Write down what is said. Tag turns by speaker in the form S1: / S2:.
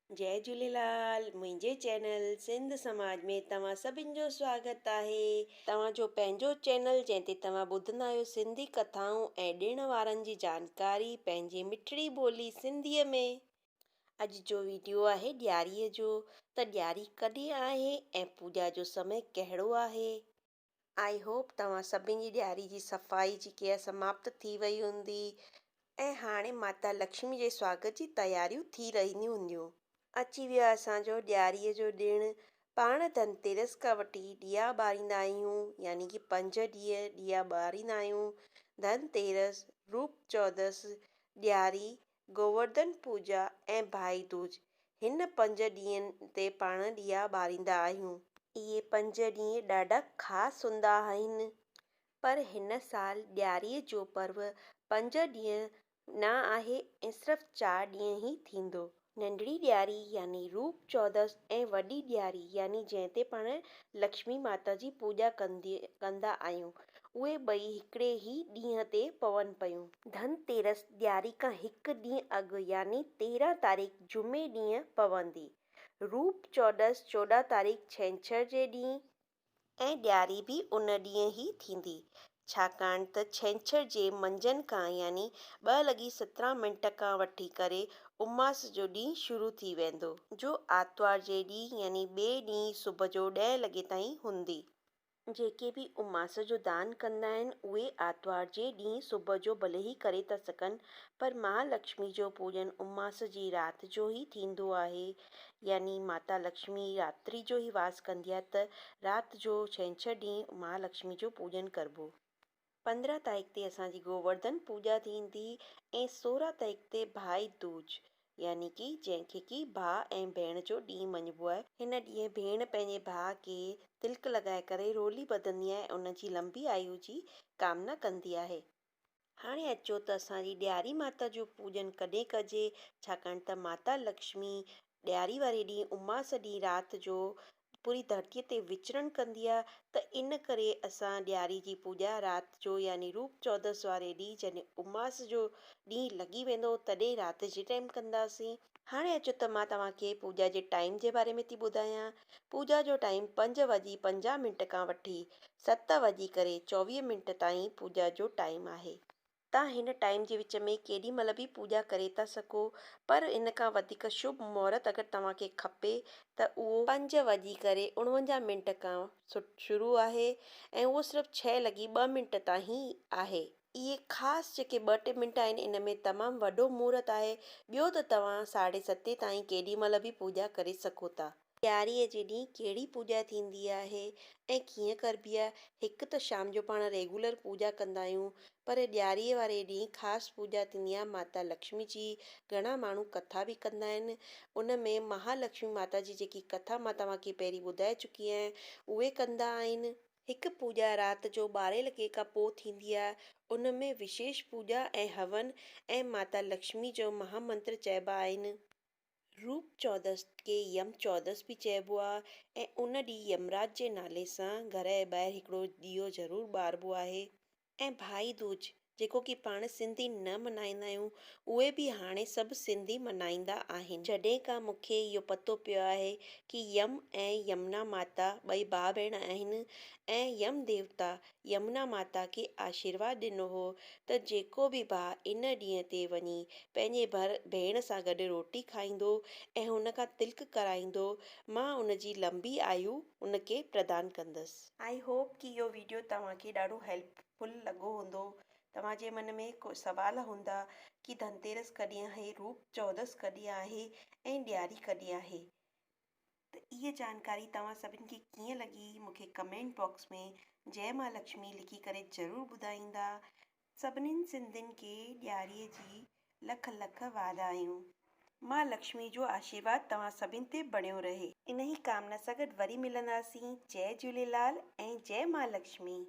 S1: जय झूलेलाल। मुंहिंजे चैनल सिंध समाज में तव्हां सभिनि जो स्वागत आहे। तव्हांजो पंहिंजो चैनल जंहिं ते तव्हां ॿुधंदा आहियो सिंधी कथाऊं ऐं ॾिण वारनि जी जानकारी पंहिंजी मिठड़ी ॿोली सिंधीअ में। अॼु जो वीडियो आहे ॾियारीअ जो। त ॾियारी कॾहिं आहे ऐं पूॼा जो समय कहिड़ो आहे। आई होप तव्हां सभिनी जी ॾियारी जी सफ़ाई जेकी आहे समाप्त थी वई हूंदी ऐं हाणे माता लक्ष्मी जे स्वागत जी तयारियूं थी रहियूं हूंदियूं। अची वियो आहे असांजो ॾियारीअ जो ॾिणु। पाण धनतेरस खां वठी ॾीआ ॿारींदा आहियूं, यानी कि 5 ॾींहं ॾीआ ॿारींदा आहियूं। धनतेरस, रूप चौदस, ॾियारी, गोवर्धन पूॼा ऐं भाई दूज। हिन 5 ॾींहंनि ते पाण ॾीआ ॿारींदा आहियूं। इहे 5 ॾींहं ॾाढा ख़ासि हूंदा आहिनि। पर हिन साल ॾियारीअ जो पर्व 5 ॾींहं न आहे ऐं सिर्फ़ु 4 ॾींहं ई थींदो। नंढड़ी ॾियारी यानी रूप चौदस ऐं वॾी ॾियारी यानी जंहिं ते पाण लक्ष्मी माता जी पूॼा कंदा आहियूं, उहे ॿई हिकिड़े ई ॾींहं ते पवनि पियूं। धनतेरस ॾियारी खां हिकु ॾींहुं अॻु यानी 13 तारीख़ जुमे ॾींहुं पवंदी। रूप चौदस 14 तारीख़ छंछर जे ॾींहुं ऐं ॾियारी बि उन ॾींहुं ई थींदी, छाकाणि त छंछर जे मंझंदि खां यानी 2:17 खां वठी करे उमास जो ॾींहुं शुरू थी वेंदो, जो आर्तवार जे ॾींहुं यानी ॿिए ॾींहुं सुबुह जो 10 लॻे ताईं हूंदी। जेके बि उमास जो दान कंदा आहिनि उहे आर्तवार जे ॾींहुं सुबुह जो भले ई करे था सघनि, पर महालक्ष्मी जो पूॼन उमास जी राति जो ई थींदो आहे। यानी माता लक्ष्मी रात्रि जो ई वास कंदी आहे, त राति जो छंछरु ॾींहुं महालक्ष्मी जो पूॼन करबो। 15 तारीख़ ते असांजी गोवर्धन पूॼा थींदी ऐं 16 तारीख़ ते भाई दूज, यानी कि जंहिंखे कि भाउ ऐं भेण जो ॾींहुं मञिबो आहे। हिन ॾींहुं भेण पंहिंजे भाउ खे तिलक लॻाए करे रोली ॿधंदी आहे ऐं उनजी लंबी आयु जी कामना कंदी आहे। हाणे अचो त असांजी ॾियारी माता जो पूॼन कॾहिं कजे, छाकाणि त माता लक्ष्मी ॾियारी वारे ॾींहुं उमास ॾींहुं राति जो पूरी धरतीअ ते विचरण कंदी आहे, त इन करे असां ॾियारी जी पूॼा राति जो यानी रूप चौदस वारे ॾींहुं जॾहिं उमास जो ॾींहुं लॻी वेंदो तॾहिं राति जे टाइम कंदासीं। हाणे अचो त मां तव्हांखे पूॼा जे टाइम जे बारे में थी ॿुधायां। पूॼा जो टाइम 5:50 खां वठी 7:24 ताईं पूॼा जो टाइम आहे। तव्हां हिन टाइम जे विच में केॾी महिल बि पूॼा करे था सघो, पर इन खां वधीक शुभ मुहूर्त अगरि तव्हांखे खपे त उहो 5:49 खां शुरू आहे ऐं उहो सिर्फ़ु 6:02 ताईं आहे। इहे ख़ासि जेके 2-3 मिंट आहिनि, इन में तमामु वॾो मुहूर्त आहे। ॿियो त तव्हां 7:30 ताईं केॾी महिल बि पूॼा करे सघो था। ॾियारीअ जे ॾींहुं कहिड़ी पूॼा थींदी आहे ऐं कीअं करबी आहे। हिकु त शाम जो पाण रेगुलर पूॼा कंदा आहियूं, पर ॾियारीअ वारे ॾींहुं ख़ासि पूॼा थींदी आहे माता लक्ष्मी जी। घणा माण्हू कथा बि कंदा आहिनि। उन में महालक्ष्मी माता जी जेकी कथा मां तव्हांखे पहिरीं ॿुधाए चुकी आहियां, उहे कंदा आहिनि। हिकु पूॼा राति जो 12 लॻे खां पोइ थींदी आहे। उन में विशेष पूॼा ऐं हवन ऐं माता लक्ष्मी जो महामंत्र चइबा आहिनि। रूप चौदस खे यम चौदस बि चइबो आहे ऐं उन ॾींहुं यमराज जे नाले सां घर जे ॿाहिरि हिकिड़ो ॾीओ ज़रूरु ॿारबो आहे। ऐं भाई दूज जेको कि पाण सिंधी न मल्हाईंदा आहियूं, उहे बि हाणे सभु सिंधी मल्हाईंदा आहिनि। जॾहिं खां मूंखे इहो पतो पियो आहे कि यम ऐं यमुना माता ॿई भाउ भेण आहिनि ऐं यम देवता यमुना माता खे आशीर्वाद ॾिनो हो त जेको बि भाउ इन ॾींहं ते वञी पंहिंजे भेण सां गॾु रोटी खाईंदो ऐं हुन खां तिलक कराईंदो, मां उनजी लंबी आयु उनखे प्रदान कंदसि। आई होप कि इहो वीडियो तव्हांखे ॾाढो हेल्पफुल लॻो हूंदो। तव्हांजे मन में को सवाल हूंदा कि धनतेरस कॾहिं आहे, रूप चौदस कॾहिं आहे ऐं ॾियारी कॾहिं आहे, त इहा जानकारी तव्हां सभिनि खे कीअं लॻी मूंखे कमेंट बॉक्स में जय मां लक्ष्मी लिखी करे ज़रूरु ॿुधाईंदा। सभिनीनि सिंधियुनि खे ॾियारीअ जी लख लख वाधायूं। मां लक्ष्मी जो आशीर्वाद तव्हां सभिनि ते बणियो रहे। इन ई कामना सां गॾु वरी मिलंदासीं। जय झूलेलाल ऐं जय मां लक्ष्मी।